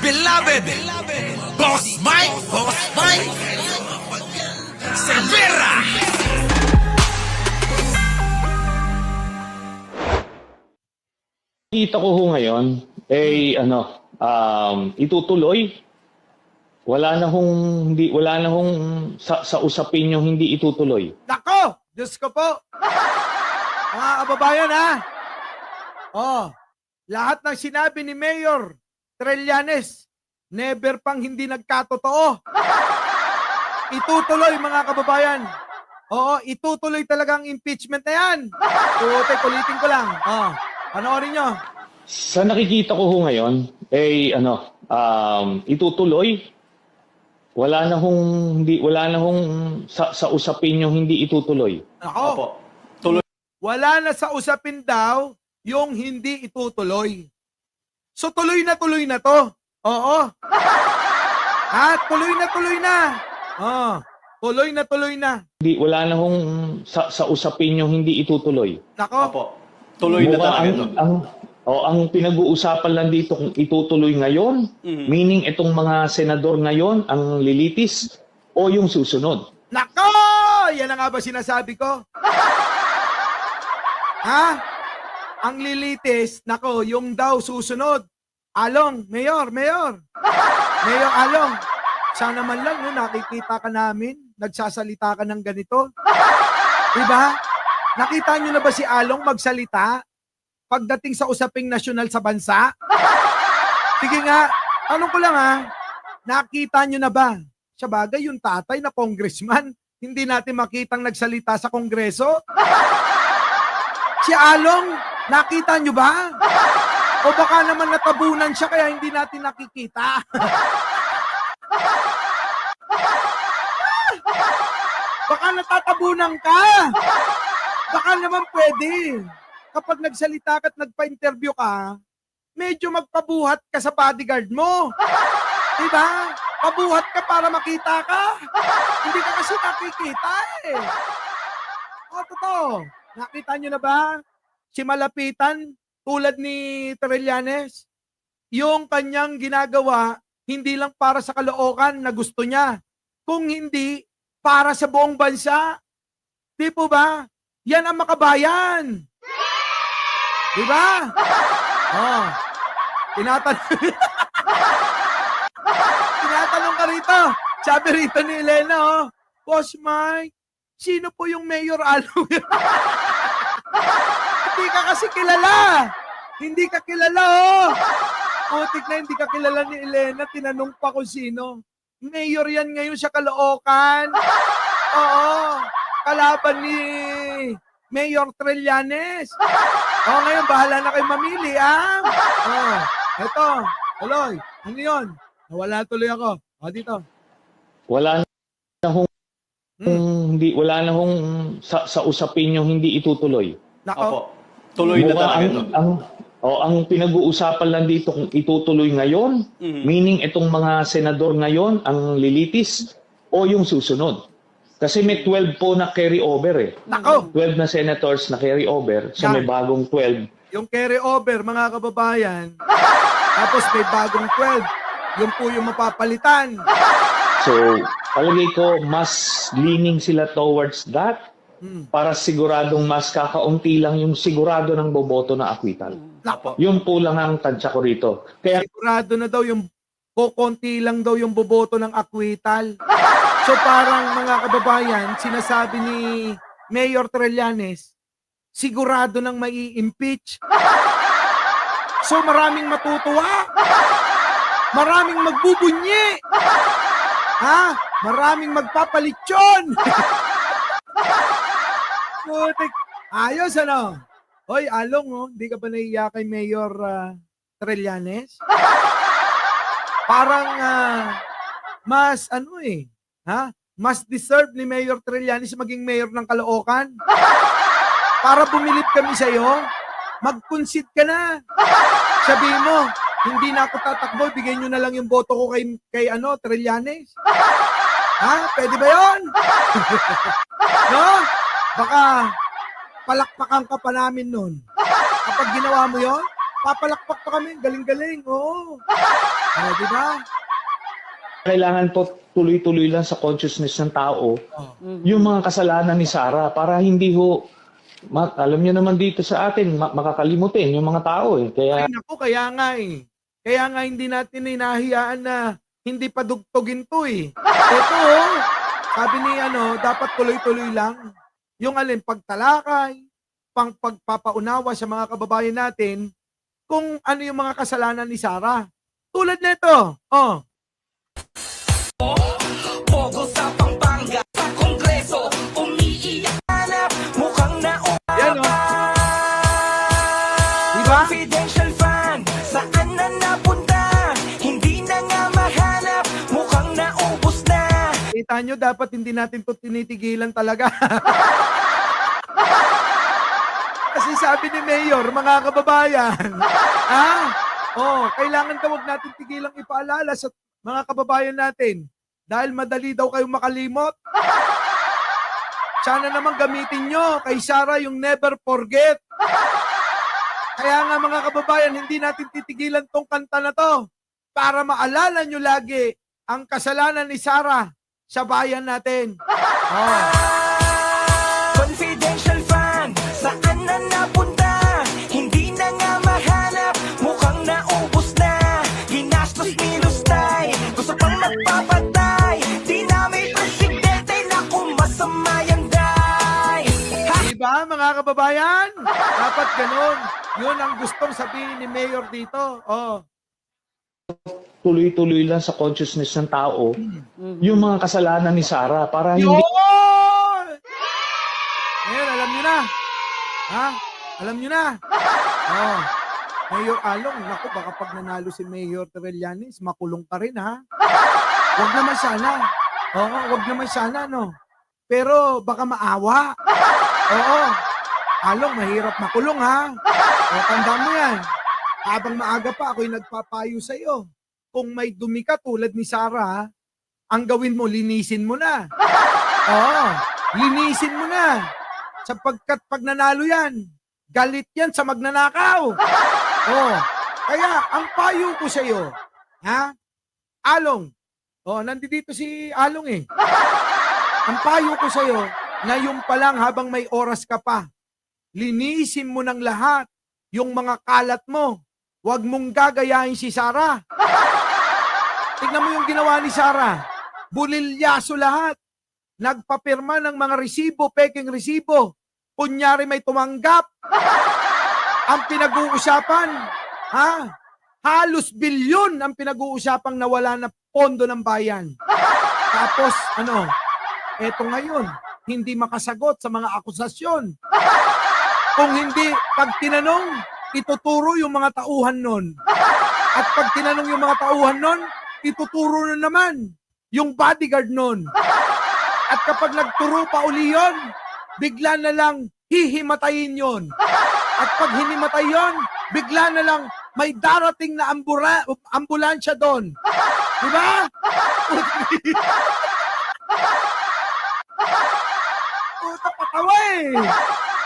beloved Boss Mike Cervera. Kita ko ho ngayon, itutuloy. Wala na hong sa usapin yung hindi itutuloy. Nako! Diyos ko po! Mga kababayan ha! Oh, lahat ng sinabi ni Mayor Trillanes, never pang hindi nagkatotoo. Itutuloy mga kababayan. Oo, itutuloy talaga ang impeachment na yan. Ulitin ko lang. Oh, panoorin nyo. Sa nakikita ko ho ngayon, itutuloy. Wala na hong sa usapin yung hindi itutuloy. Nako. Tuloy. Wala na sa usapin daw yung hindi itutuloy. So tuloy na to. Oo. Tuloy na. Oh, tuloy na. Wala na hong sa usapin yung hindi itutuloy. Nako. Tuloy na talaga. Ang pinag-uusapan lang dito kung itutuloy ngayon, meaning itong mga senador ngayon ang lilitis o yung susunod. Nako! Yan na nga ba sinasabi ko? Ang lilitis, nako, yung daw susunod. Along, Mayor Along, sana man lang no, nakikita ka namin, nagsasalita ka ng ganito. Diba? Nakita nyo na ba si Along magsalita pagdating sa usaping nasyonal sa bansa? Sige nga, tanong ko lang nakita nyo na ba? Sa bagay, yung tatay na congressman, hindi natin makitang nagsalita sa kongreso? Si Along, nakita nyo ba? O baka naman natabunan siya kaya hindi natin nakikita? Baka natatabunan ka? Baka naman pwede. Kapag nagsalita ka at nagpa-interview ka, medyo magpabuhat ka sa bodyguard mo. Diba? Pabuhat ka para makita ka. Hindi ka kasi nakikita eh. Totoo. Nakita nyo na ba? Si Malapitan, tulad ni Trillanes, yung kanyang ginagawa, hindi lang para sa Caloocan na gusto niya, kung hindi, para sa buong bansa. Di po ba? Yan ang makabayan. Diba? Oh. Tinatanong ka rito. Sabi rito ni Elena, Boss Mike, sino po yung Mayor Along? Hindi ka kasi kilala. Hindi ka kilala, Putik na hindi ka kilala ni Elena. Tinanong pa kung sino. Mayor yan ngayon sa Caloocan. Oo. Kalaban ni Mayor Trillanes. Ngayon, bahala na kayo mamili, Eto, tuloy. Ano yun? Nawala tuloy ako. Dito. Wala na hong sa usapin yung hindi itutuloy. Nako. Tuloy na talaga. Ang pinag-uusapan lang dito kung itutuloy ngayon, meaning itong mga senador ngayon ang lilitis o yung susunod. Kasi may 12 po na carry over Nako. 12 na senators na carry over, so may bagong 12. Yung carry over, mga kababayan, tapos may bagong 12. Yung po yung mapapalitan. So, palagay ko, mas leaning sila towards that para siguradong mas kakaunti lang yung sigurado ng boboto na acquittal. Nako. Yun po lang ang tansya ko rito. Kaya Sigurado na daw yung kukunti lang daw yung boboto ng acquittal. So parang mga kababayan, sinasabi ni Mayor Trillanes, sigurado nang mai-impeach. So maraming matutuwa. Maraming magbubunyi. Maraming magpapalitsyon. Putik. Ayos ano? Hoy, Along, hindi ka ba nahiya kay Mayor Trillanes? Parang mas mas deserve ni Mayor Trillanes maging mayor ng Caloocan. Para bumilib kami sa'yo, mag-concede ka na. Sabihin mo, hindi na ako tatakbo, bigyan nyo na lang yung boto ko kay Trillanes. Pwede ba yun? No? Baka palakpakan ka pa namin nun. Kapag ginawa mo yon, papalakpak pa kami, galing-galing, oo. Di ba? Kailangan po tuloy-tuloy lang sa consciousness ng tao yung mga kasalanan ni Sarah para hindi ho, alam niyo naman dito sa atin, makakalimutin yung mga tao eh. Kaya Ay, naku, kaya nga eh. Kaya nga hindi natin hinahayaan na hindi padugtugin to eh. Ito, sabi ni dapat tuloy-tuloy lang. Yung pagtalakay, pagpapaunawa sa mga kababayan natin kung ano yung mga kasalanan ni Sarah. Tulad nito, Pogo sa Pampanga, sa Kongreso, umiiyak hanap, mukhang yan diba? confidential fund, saan na napunta? Hindi na nga mahanap, mukhang naubos na. Kita nyo, dapat hindi natin to tinitigilan talaga. Kasi sabi ni Mayor, mga kababayan, kailangan daw wag natin tigilang ipaalala sa mga kababayan natin dahil madali daw kayong makalimot. Sana naman gamitin nyo kay Sarah yung never forget. Kaya nga mga kababayan, hindi natin titigilan tong kanta na to para maalala nyo lagi ang kasalanan ni Sarah sa bayan natin. Confidential fund, saan na napunta? Hindi na nga mahanap, mukhang naubos na. Ginastos nilustay, gusto pang magpapatay. Di na may presidente, naku masama yan day. Diba mga kababayan? Dapat ganun. Yun ang gustong sabihin ni Mayor dito. tuloy-tuloy lang sa consciousness ng tao yung mga kasalanan ni Sarah para Yun! hindi Ngayon, alam nyo na. Alam nyo na. Mayor Along, naku, baka pag nanalo si Mayor Trillanes, makulong ka rin, ha? Wag naman sana. Wag naman sana, no? Pero baka maawa. Along, mahirap makulong, ha? Tanda mo yan. Habang maaga pa, ako'y nagpapayo sa'yo. Kung may dumi ka tulad ni Sarah, ang gawin mo, linisin mo na. Linisin mo na. Sapagkat pag nanalo yan, galit yan sa magnanakaw. Kaya, ang payo ko sa'yo, Along, nandito si Along eh. Ang payo ko sa'yo, ngayon pa lang habang may oras ka pa, linisin mo ng lahat yung mga kalat mo. Huwag mong gagayahin si Sarah. Tignan mo yung ginawa ni Sarah. Bulilyaso lahat. Nagpapirma ng mga resibo, peking resibo. Kunyari may tumanggap. Ang pinag-uusapan, halos bilyon ang pinag-uusapang nawala na pondo ng bayan. Tapos, eto ngayon, hindi makasagot sa mga akusasyon. Kung hindi, pag tinanong, ituturo yung mga tauhan nun. At pag tinanong yung mga tauhan nun, ituturo na naman yung bodyguard nun. At kapag nagturo pa uli yun, bigla na lang hihimatayin yun. At pag hinimatay yun, bigla na lang may darating na ambulansya doon. Diba? Puta patawa eh.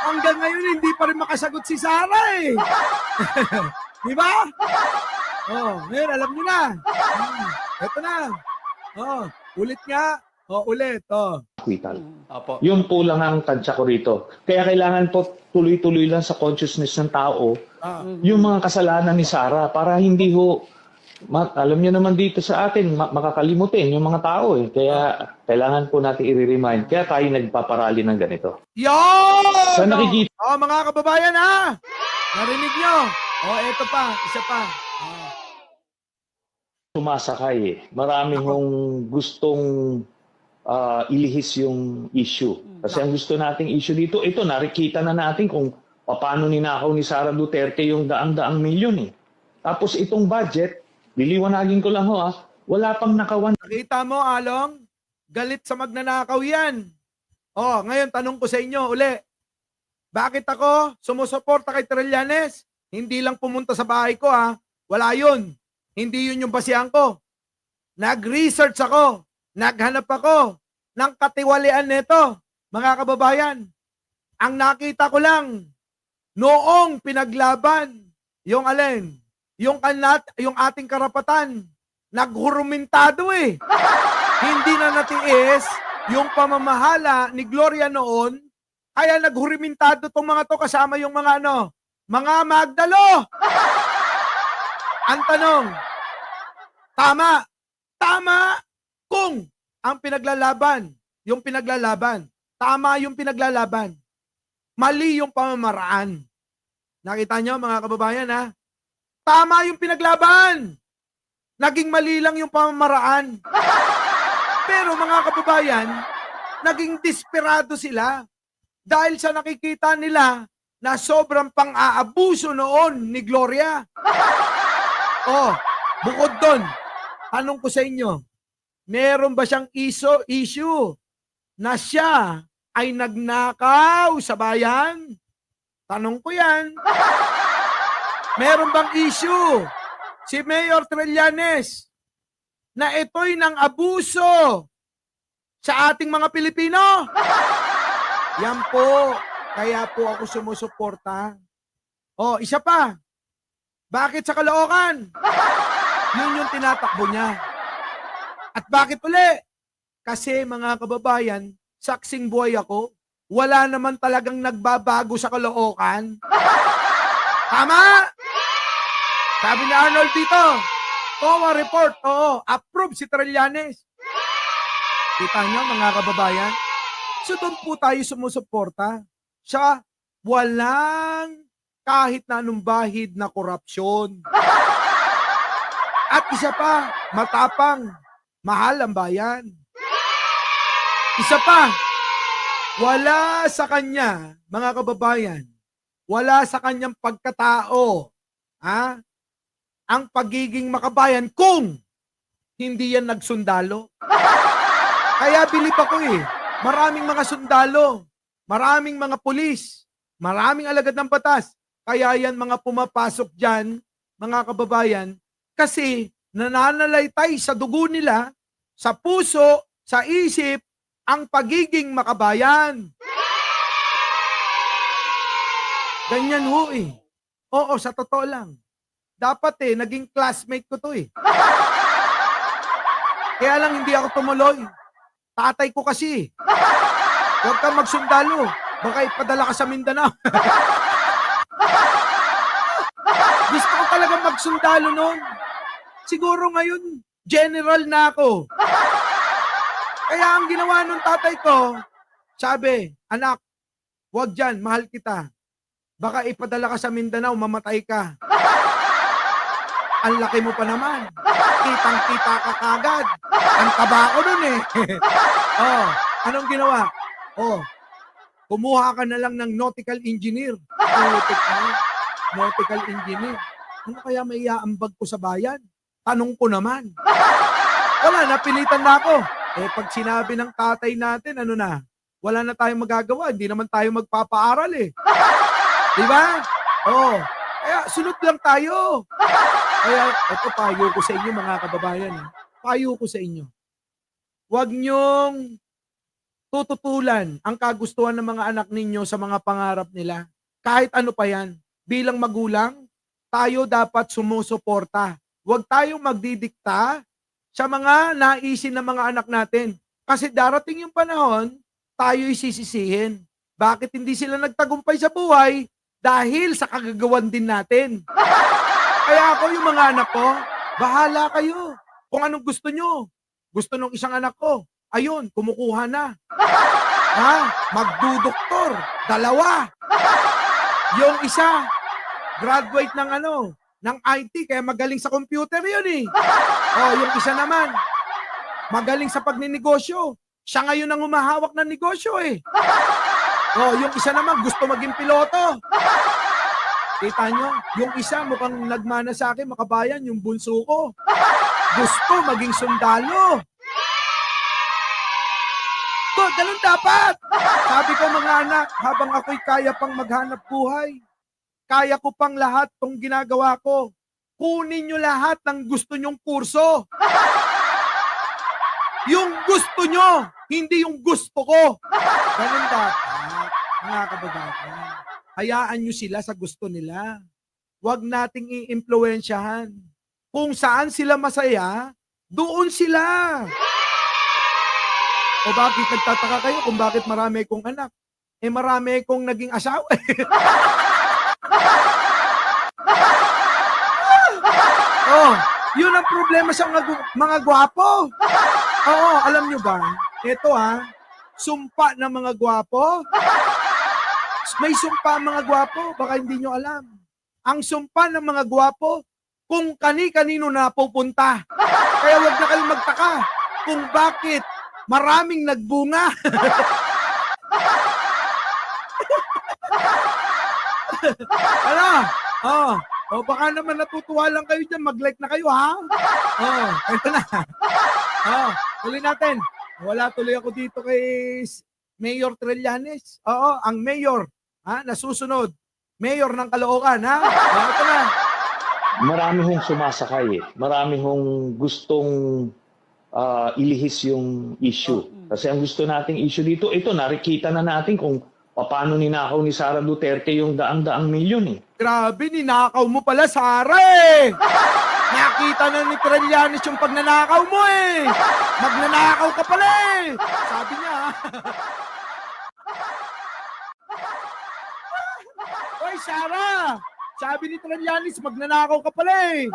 Hanggang ngayon, hindi pa rin makasagot si Sarah eh. Diba? Ngayon, alam nyo na. Ito na. Ulit nga. Ulit. hospital. Apo. Yun po lang ang tansya ko rito. Kaya kailangan po tuloy-tuloy lang sa consciousness ng tao yung mga kasalanan ni Sarah para hindi ho, alam niyo naman dito sa atin, makakalimutin yung mga tao eh. Kaya kailangan po natin i-remind. Kaya tayo nagpaparali ng ganito. Yon! Sa nakikita. Mga kababayan narinig nyo. Eto pa, isa pa. Sumasakay eh. Marami hong gustong ilihis yung issue. Kasi ang gusto nating issue dito, ito nakikita na natin kung paano ninakaw ni Sara Duterte yung daang-daang milyon eh. Tapos itong budget, liliwanagin ko lang wala pang nakawan. Nakita mo, Along? Galit sa magnanakaw yan. Ngayon, tanong ko sa inyo uli. Bakit ako sumusuporta kay Trillanes? Hindi lang pumunta sa bahay ko Wala yun. Hindi yun yung basihan ko. Nag-research ako. Naghanap ako ng katiwalian nito. Mga kababayan, ang nakita ko lang, noong pinaglaban Yung alin? Yung ating karapatan. Naghurumentado eh. Hindi na natiis yung pamamahala ni Gloria noon, kaya naghurumentado tong mga to kasama yung mga mga Magdalo. Ang tanong, tama. Tama kung ang yung pinaglalaban, tama yung pinaglalaban. Mali yung pamamaraan. Nakita nyo mga kababayan ha? Tama yung pinaglaban. Naging mali lang yung pamamaraan. Pero mga kababayan, naging desperado sila dahil sa nakikita nila na sobrang pang-aabuso noon ni Gloria. Oh, bukod doon, tanong ko sa inyo, meron ba siyang issue na siya ay nagnakaw sa bayan? Tanong ko yan. Meron bang issue si Mayor Trillanes na ito'y nang abuso sa ating mga Pilipino? Yan po. Kaya po ako sumusuporta. Oh, isa pa. Bakit sa Caloocan? Yun yung tinatakbo niya. At bakit uli? Kasi mga kababayan, saksing buhay ako, wala naman talagang nagbabago sa Caloocan. Tama? Sabi ni Arnold dito, COA report, oo, approve si Trillanes. Kita niyo mga kababayan? So doon po tayo sumusuporta sa walang kahit na anong bahid na korupsyon. At isa pa, matapang, mahal ang bayan. Isa pa, wala sa kanya, mga kababayan, wala sa kanyang pagkatao, ang pagiging makabayan kung hindi yan nagsundalo. Kaya bilib ako maraming mga sundalo, maraming mga pulis, maraming alagad ng batas. Kaya yan mga pumapasok dyan, mga kababayan, kasi nananalaytay sa dugo nila, sa puso, sa isip, ang pagiging makabayan. Ganyan ho Oo, sa totoo lang. Dapat naging classmate ko to Kaya lang hindi ako tumuloy. Tatay ko kasi. Huwag kang magsundalo. Baka ipadala ka sa Mindanao. Gusto ko talaga magsundalo noon. Siguro ngayon, general na ako. Kaya ang ginawa nung tatay ko, sabi, anak, huwag dyan, mahal kita. Baka ipadala ka sa Mindanao, mamatay ka. Ang laki mo pa naman. Kitang-kita ka kagad. Ang taba ko nun anong ginawa? Kumuha ka na lang ng nautical engineer. Nautical engineer. Ano kaya may iaambag ko sa bayan? Tanong ko naman. Wala, napilitan na ako. Pag sinabi ng tatay natin, wala na tayong magagawa. Hindi naman tayo magpapaaral Di ba? Kaya sunod lang tayo. Kaya ito payo ko sa inyo mga kababayan. Payo ko sa inyo. Huwag niyong tututulan ang kagustuhan ng mga anak ninyo sa mga pangarap nila. Kahit ano pa yan. Bilang magulang, tayo dapat sumusuporta. Huwag tayong magdidikta sa mga naisin ng mga anak natin. Kasi darating yung panahon, tayo'y sisisihin. Bakit hindi sila nagtagumpay sa buhay? Dahil sa kagagawan din natin. Kaya ako yung mga anak ko, bahala kayo. Kung anong gusto nyo. Gusto nung isang anak ko, ayun, kumukuha na. Magdudoktor, 2. Yung isa, graduate ng IT, kaya magaling sa computer yun yung isa naman, magaling sa pagninegosyo. Siya ngayon ang humahawak ng negosyo yung isa naman, gusto maging piloto. Kita nyo, yung isa mukhang nagmana sa akin, makabayan, yung bunso ko. Gusto maging sundalo. Ganun dapat. Sabi ko mga anak, habang ako'y kaya pang maghanap buhay, kaya ko pang lahat tong ginagawa ko. Kunin nyo lahat ng gusto nyong kurso. Yung gusto nyo, hindi yung gusto ko. Ganun dapat, mga kababayan. Hayaan nyo sila sa gusto nila. wag nating iimpluwensyahan. Kung saan sila masaya, doon sila. O bakit nagtataka kayo kung bakit marami kong anak? Eh marami kong naging asawa. Oh, yun ang problema sa mga gwapo. Oo, alam nyo ba? Ito sumpa ng mga gwapo. May sumpa ang mga gwapo, baka hindi nyo alam. Ang sumpa ng mga gwapo, kung kani-kanino na pupunta. Kaya wag na kayong magtaka kung bakit maraming nagbunga. Ano? Baka naman natutuwa lang kayo dyan. Mag-like na kayo, ha? Ito na. Tuloy natin. Wala tuloy ako dito kay Mayor Trillanes. Ang mayor, na susunod. Mayor ng Caloocan, ha? Ito na. Marami hong sumasakay eh. Marami hong gustong ilihis yung issue. Kasi ang gusto nating issue dito, ito nakikita na natin kung paano ninakaw ni Sara Duterte yung daang-daang milyon eh. Grabe, ninakaw mo pala, Sara eh! Nakita na ni Trillanes yung pagnanakaw mo eh! Magnanakaw ka pala eh! Sabi niya. Oy, Sara! Sabi ni Trillanes, magnanakaw ka pala eh!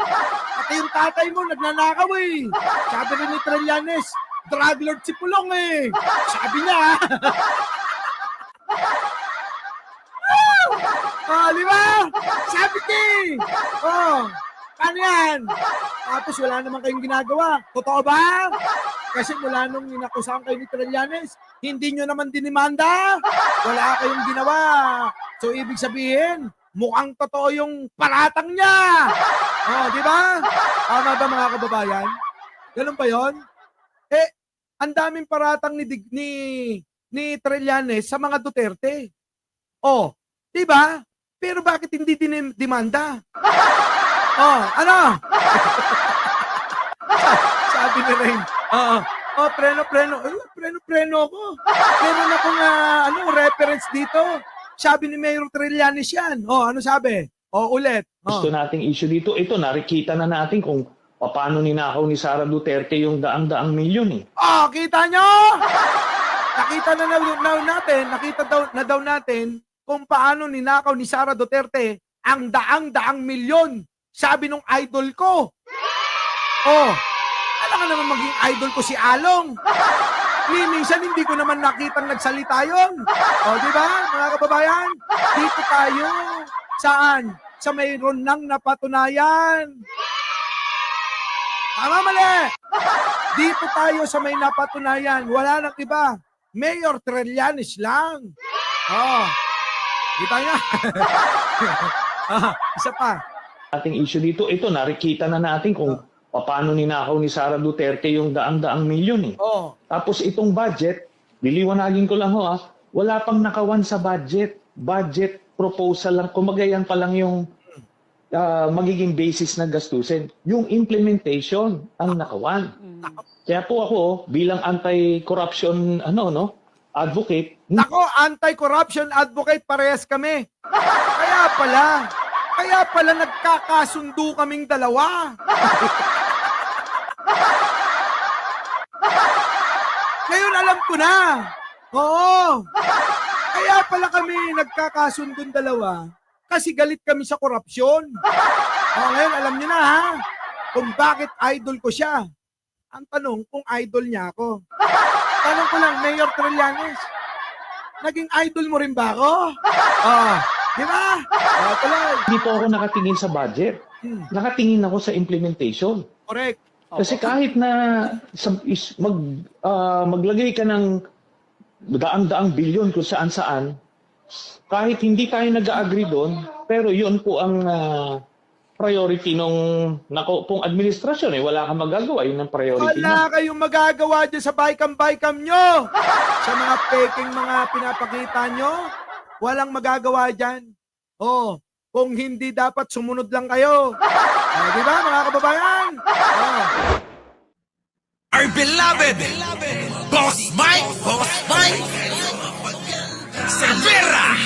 At yung tatay mo, nagnanakaw eh! Sabi rin ni Trillanes, drug lord si Pulong eh! Sabi niya. Di ba? Sabi ko ano yan? Tapos wala naman kayong ginagawa. Totoo ba? Kasi mula nung inakusahan kayo ni Trillanes, hindi nyo naman dinimanda. Wala kayong ginawa. So, ibig sabihin, mukhang totoo yung paratang niya. Di ba? Tama ba mga kababayan? Ganun ba yun? Ang daming paratang ni Trillanes sa mga Duterte. Di ba? Pero bakit hindi demanda? Ano? Sabi ni Rain. Preno ako. Meron akong reference dito. Sabi ni Mayor Trillanes yan. Ano sabi? Ulit. Gusto nating issue dito, ito nakikita na natin kung paano ninakaw ni Sara Duterte yung daang-daang milyon eh. Kita nyo? Nakita na daw natin kung paano ninakaw ni Sara Duterte ang daang-daang milyon. Sabi nung idol ko. Alam ka naman maging idol ko si Along. Minsan hindi ko naman nakitang nagsalita yun. Di ba, mga kababayan? Dito tayo. Saan? Sa mayroon nang napatunayan. Tama, mali. Dito tayo sa may napatunayan. Wala nang iba. Mayor Trillanes lang. Kita niya. Isa pa. Ating issue dito, ito nakikita na natin kung paano ninakaw ni Sara Duterte yung daang-daang milyon eh. Tapos itong budget, liliwanagin ko lang wala pang nakawan sa budget. Budget proposal lang, kumbaga yan pa lang yung magiging basis na gastusin. Yung implementation ang nakawan. Kaya po ako bilang anti-corruption advocate. Nako, anti-corruption advocate, parehas kami. Kaya pala nagkakasundo kaming dalawa. Ngayon alam ko na. Kaya pala kami nagkakasundong dalawa kasi galit kami sa korupsyon. Ngayon alam niyo na kung bakit idol ko siya. Ang tanong kung idol niya ako. Tanong ko lang, Mayor Trillanes, naging idol mo rin ba ako? Di ba? Hindi po ako nakatingin sa budget. Nakatingin ako sa implementation. Correct. Kasi kahit na maglagay ka ng daang-daang bilyon kung saan-saan, kahit hindi tayo nag-agree doon, pero yun po ang priority nung pong administrasyon. Wala kang magagawa. Yun ang priority Wala kayong magagawa dyan sa baykam-baykam nyo. Sa mga peking mga pinapakita nyo, walang magagawa dyan. Kung hindi dapat sumunod lang kayo. Di ba mga kababayan? Our beloved Boss Mike Severa.